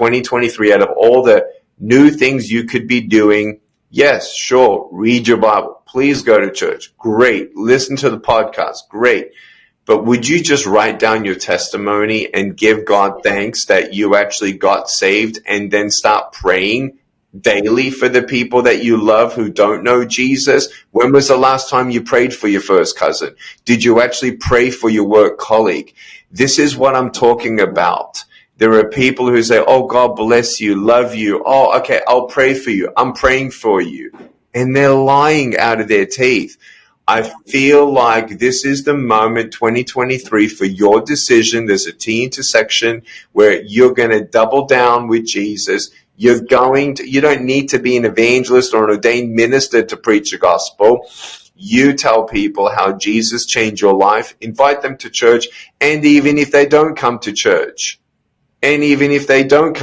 2023, out of all the new things you could be doing, yes, sure, read your Bible. Please go to church. Great. Listen to the podcast. Great. But would you just write down your testimony and give God thanks that you actually got saved, and then start praying daily for the people that you love who don't know Jesus? When was the last time you prayed for your first cousin? Did you actually pray for your work colleague? This is what I'm talking about. There are people who say, oh, God bless you, love you. Oh, okay, I'll pray for you. I'm praying for you. And they're lying out of their teeth. I feel like this is the moment, 2023, for your decision. There's a T intersection where you're going to double down with Jesus. You don't need to be an evangelist or an ordained minister to preach the gospel. You tell people how Jesus changed your life, invite them to church, and even if they don't come to church,